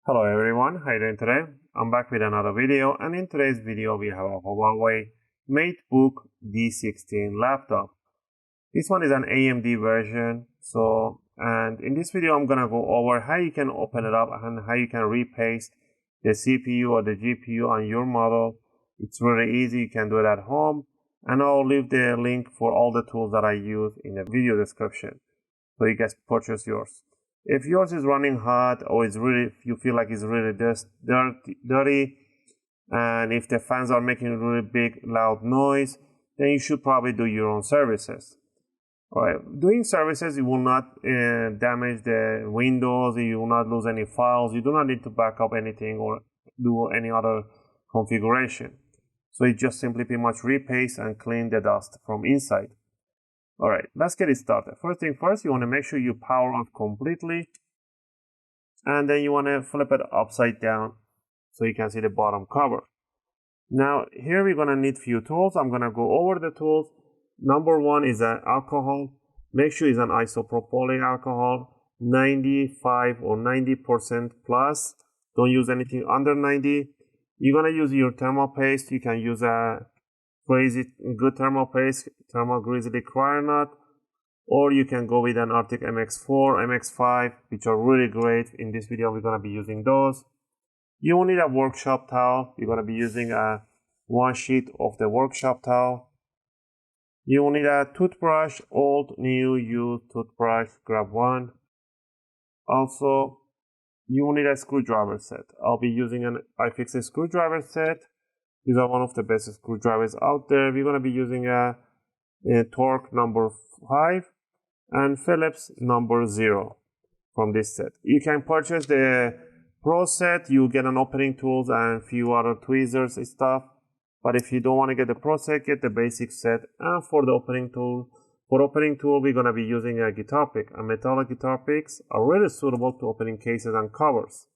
Hello everyone, how are you doing today? I'm back with another video, and in today's video we have a Huawei Matebook D16 laptop. This one is an AMD version, and in this video I'm gonna go over how you can open it up and how you can repaste the CPU or the GPU on your model. It's really easy, you can do it at home, and I'll leave the link for all the tools that I use in the video description so you guys purchase yours. If yours is running hot or you feel like it's really dirty, and if the fans are making a really big loud noise, then you should probably do your own services. Alright, doing services, you will not damage the Windows, you will not lose any files, you do not need to back up anything or do any other configuration. So you just simply pretty much repaste and clean the dust from inside. Alright, let's get it started. First thing first, you want to make sure you power off completely, and then you want to flip it upside down so you can see the bottom cover. Now here we're going to need few tools. I'm going to go over the tools. Number one is an alcohol. Make sure it's an isopropyl alcohol, 95 or 90% plus. Don't use anything under 90. You're going to use your thermal paste. You can use a crazy good thermal paste, thermal grizzly Cryonaut, or you can go with an Arctic MX4, MX5, which are really great. In this video we're going to be using those. You will need a workshop towel. You're going to be using one sheet of the workshop towel. You will need a toothbrush, old, new, used toothbrush, grab one. Also, you will need a screwdriver set. I'll be using an UFIXTEK screwdriver set. These are one of the best screwdrivers out there. We're going to be using a Torque number 5 and Phillips number 0 from this set. You can purchase the Pro set. You get an opening tools and a few other tweezers and stuff. But if you don't want to get the Pro set, get the basic set. And for the opening tool, we're going to be using a guitar pick. A metallic guitar picks are really suitable to opening cases and covers.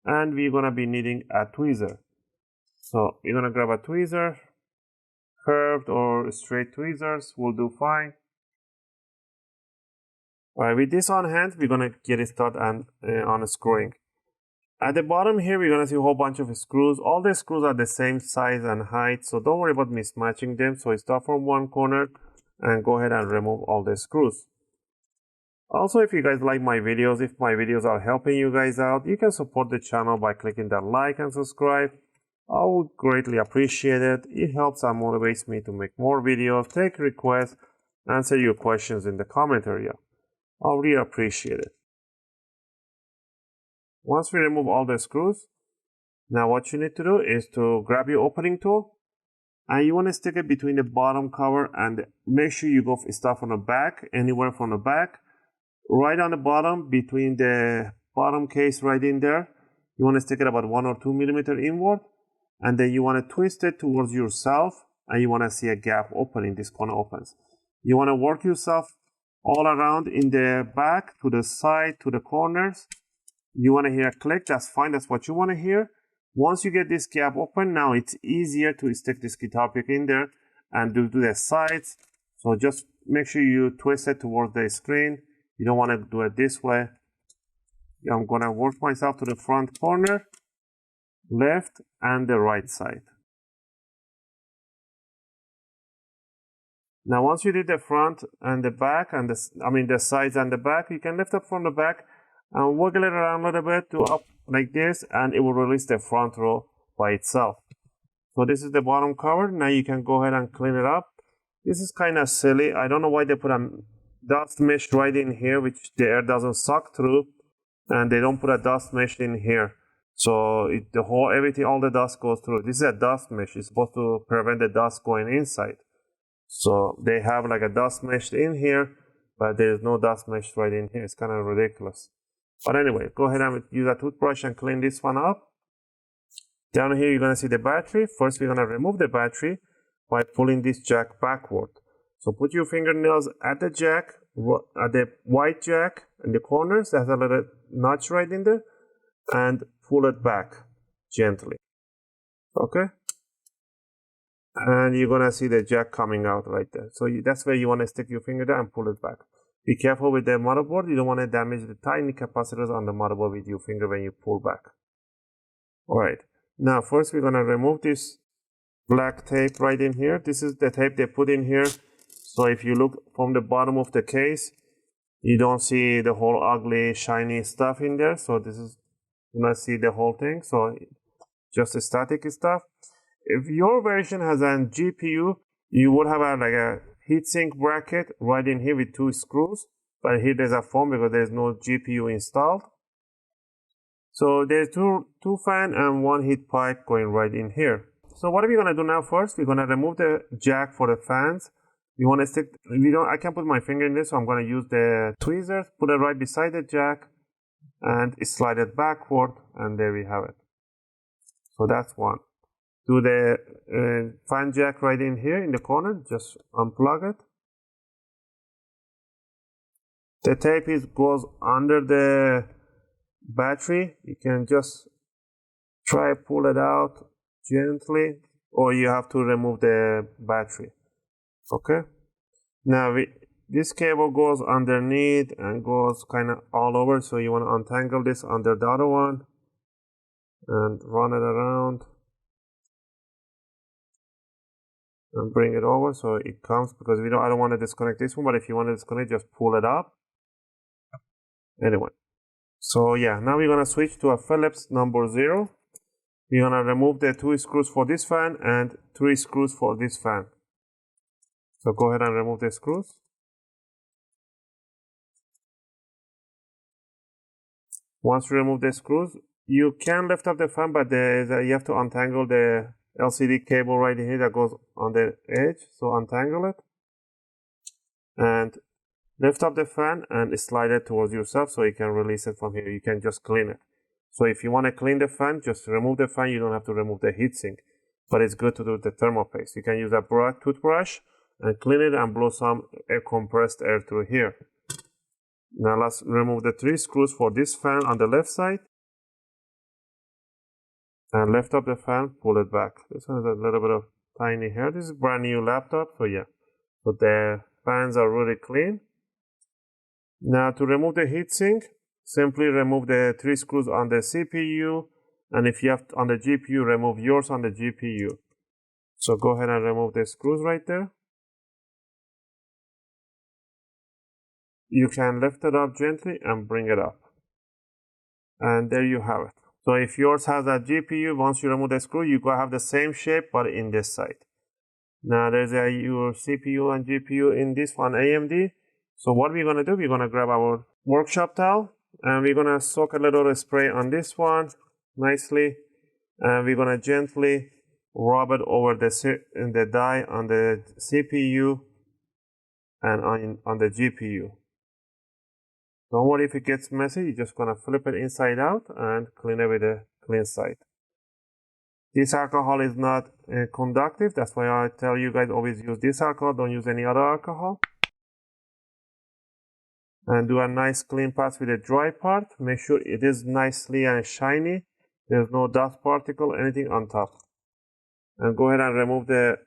And we're going to be needing a tweezer. So you're going to grab a tweezer. Curved or straight tweezers will do fine. Alright, with this on hand, we're going to get it started on unscrewing. At the bottom here, we're going to see a whole bunch of screws. All the screws are the same size and height, so don't worry about mismatching them. So start from one corner and go ahead and remove all the screws. Also, if you guys like my videos, if my videos are helping you guys out, you can support the channel by clicking that like and subscribe. I would greatly appreciate it. It helps and motivates me to make more videos, take requests, answer your questions in the comment area. I really appreciate it. Once we remove all the screws, now what you need to do is to grab your opening tool, and you want to stick it between the bottom cover, and make sure you go start from the back, anywhere from the back, right on the bottom, between the bottom case right in there. You want to stick it about 1 or 2 millimeters inward, and then you want to twist it towards yourself, and you want to see a gap opening. This corner opens. You want to work yourself all around in the back, to the side, to the corners. You want to hear a click, that's fine, that's what you want to hear. Once you get this gap open, now it's easier to stick this guitar pick in there and do the sides. So just make sure you twist it towards the screen. You don't want to do it this way. I'm going to work myself to the front corner, left and the right side. Now once you did the front and the back and the sides and the back, you can lift up from the back and wiggle it around a little bit to up like this, and it will release the front row by itself. So this is the bottom cover. Now you can go ahead and clean it up. This is kind of silly. I don't know why they put a dust mesh right in here, which the air doesn't suck through, and they don't put a dust mesh in here. So all the dust goes through. This is a dust mesh. It's supposed to prevent the dust going inside. So they have like a dust mesh in here, but there is no dust mesh right in here. It's kind of ridiculous. But anyway, go ahead and use a toothbrush and clean this one up. Down here, you're going to see the battery. First, we're going to remove the battery by pulling this jack backward. So put your fingernails at the jack, at the white jack in the corners. There's a little notch right in there, and pull it back gently. Okay. and you're gonna see the jack coming out right there. So that's where you want to stick your finger there and pull it back. Be careful with the motherboard. You don't want to damage the tiny capacitors on the motherboard with your finger when you pull back. Alright, now first we're gonna remove this black tape right in here. This is the tape they put in here. So if you look from the bottom of the case, you don't see the whole ugly shiny stuff in there. So this is, you not see the whole thing. So just the static stuff. If your version has a GPU, you would have like a heatsink bracket right in here with 2 screws. But here there's a foam because there's no GPU installed. So there's two fan and 1 heat pipe going right in here. So what are we gonna do now? First, we're gonna remove the jack for the fans. We want to stick. I can't put my finger in this, so I'm gonna use the tweezers. Put it right beside the jack, and slide it backward, and there we have it. So that's one. Do the fan jack right in here in the corner. Just unplug it. The tape goes under the battery. You can just try pull it out gently, or you have to remove the battery. Okay. Now this cable goes underneath and goes kind of all over, so you want to untangle this under the other one and run it around and bring it over so it comes, because I don't want to disconnect this one, but if you want to disconnect, just pull it up. Anyway, so yeah, now we're gonna switch to a Phillips number 0. We're gonna remove the 2 screws for this fan and 3 screws for this fan. So go ahead and remove the screws. Once you remove the screws, you can lift up the fan, but you have to untangle the LCD cable right here that goes on the edge. So untangle it and lift up the fan and slide it towards yourself so you can release it from here. You can just clean it. So if you want to clean the fan, just remove the fan. You don't have to remove the heatsink, but it's good to do the thermal paste. You can use a toothbrush and clean it and blow some compressed air through here. Now let's remove the 3 screws for this fan on the left side. And lift up the fan, pull it back. This one has a little bit of tiny hair. This is a brand new laptop, so yeah. So the fans are really clean. Now to remove the heatsink, simply remove the 3 screws on the CPU. And if you have on the GPU, remove yours on the GPU. So go ahead and remove the screws right there. You can lift it up gently and bring it up. And there you have it. So if yours has a GPU, once you remove the screw, you go have the same shape, but in this side. Now there's your CPU and GPU in this one, AMD. So what we're gonna do, we're gonna grab our workshop towel and we're gonna soak a little spray on this one nicely. And we're gonna gently rub it over the die on the CPU and on the GPU. Don't worry if it gets messy, you're just gonna flip it inside out and clean it with a clean side. This alcohol is not conductive, that's why I tell you guys always use this alcohol, don't use any other alcohol. And do a nice clean pass with the dry part. Make sure it is nicely and shiny. There's no dust particle, anything on top. And go ahead and remove the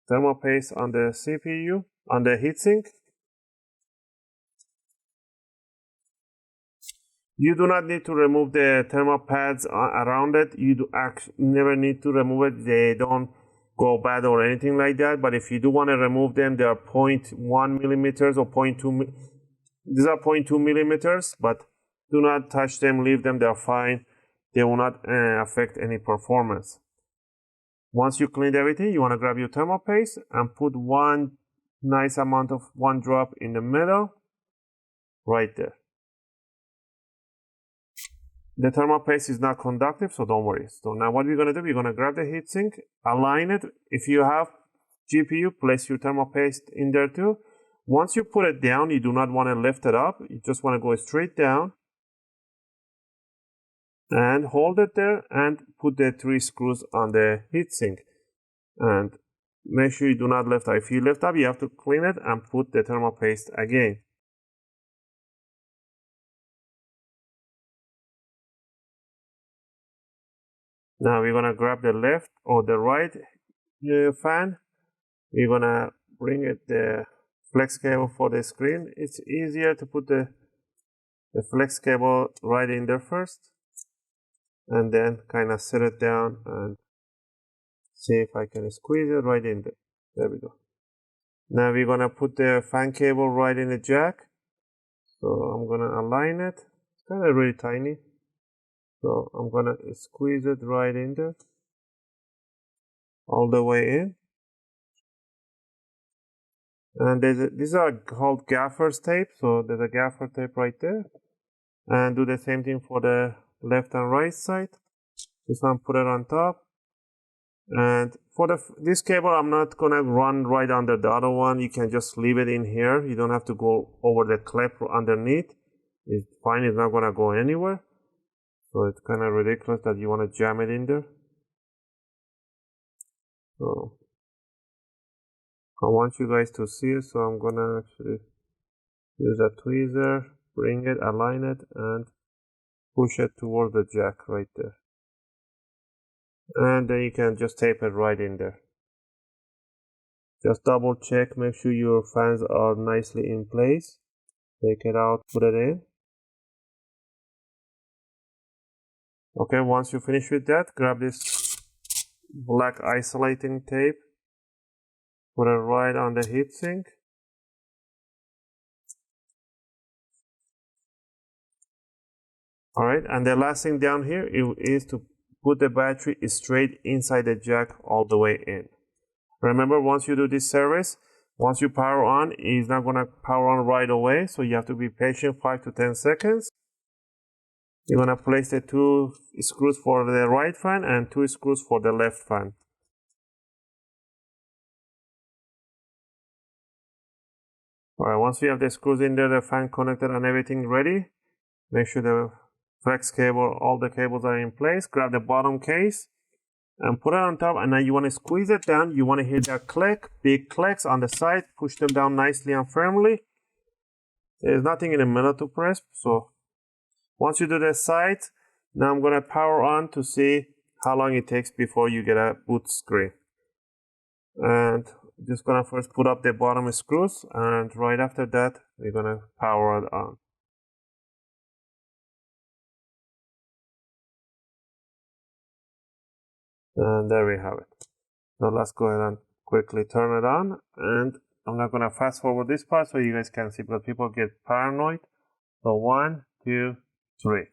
thermal paste on the CPU, on the heatsink. You do not need to remove the thermal pads around it. You never need to remove it. They don't go bad or anything like that. But if you do want to remove them, they are 0.1 millimeters or 0.2. These are 0.2 millimeters, but do not touch them. Leave them. They are fine. They will not affect any performance. Once you cleaned everything, you want to grab your thermal paste and put one nice amount of 1 drop in the middle, right there. The thermal paste is not conductive, so don't worry. So now what we're going to do, we're going to grab the heatsink, align it. If you have GPU, place your thermal paste in there too. Once you put it down, you do not want to lift it up. You just want to go straight down and hold it there and put the 3 screws on the heatsink. And make sure you do not lift up. If you lift up, you have to clean it and put the thermal paste again. Now we're gonna grab the left or the right fan, we're gonna bring it the flex cable for the screen. It's easier to put the flex cable right in there first, and then kind of set it down and see if I can squeeze it right in there. There we go. Now we're gonna put the fan cable right in the jack. So I'm gonna align it. It's kind of really tiny. So I'm gonna squeeze it right in there, all the way in. And these are called gaffer's tape. So there's a gaffer tape right there. And do the same thing for the left and right side. This one, put it on top. And for this cable, I'm not gonna run right under the other one. You can just leave it in here. You don't have to go over the clip underneath. It's fine, it's not gonna go anywhere. So it's kind of ridiculous that you want to jam it in there. So I want you guys to see it, so I'm gonna actually use a tweezer, bring it, align it, and push it towards the jack right there. And then you can just tape it right in there. Just double check, make sure your fans are nicely in place. Take it out, put it in. Okay, once you finish with that, grab this black isolating tape, put it right on the heatsink. Alright, and the last thing down here is to put the battery straight inside the jack all the way in. Remember, once you do this service, once you power on, it's not going to power on right away, so you have to be patient 5 to 10 seconds. You're going to place the 2 screws for the right fan and 2 screws for the left fan. Alright, once we have the screws in there, the fan connected and everything ready, make sure the flex cable, all the cables are in place. Grab the bottom case and put it on top, and now you want to squeeze it down. You want to hear that click, big clicks on the side, push them down nicely and firmly. There's nothing in the middle to press, so once you do the side, now I'm going to power on to see how long it takes before you get a boot screen. And just going to first put up the bottom screws, and right after that, we're going to power it on. And there we have it. Now let's go ahead and quickly turn it on. And I'm not going to fast forward this part so you guys can see, because people get paranoid. So 1, 2, 3.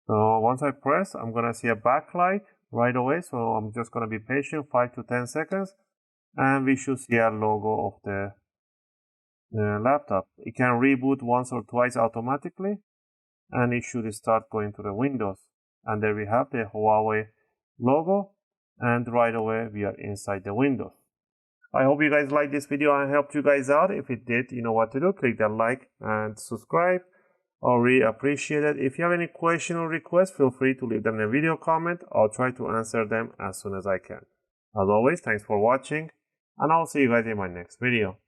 So once I press, I'm going to see a backlight right away. So I'm just going to be patient 5 to 10 seconds. And we should see a logo of the laptop. It can reboot once or twice automatically. And it should start going to the Windows. And there we have the Huawei logo, and right away we are inside the Windows. I hope you guys liked this video and helped you guys out. If it did, you know what to do. Click that like and subscribe. I'll really appreciate it. If you have any question or request, feel free to leave them in a video comment. I'll try to answer them as soon as I can. As always, thanks for watching, and I'll see you guys in my next video.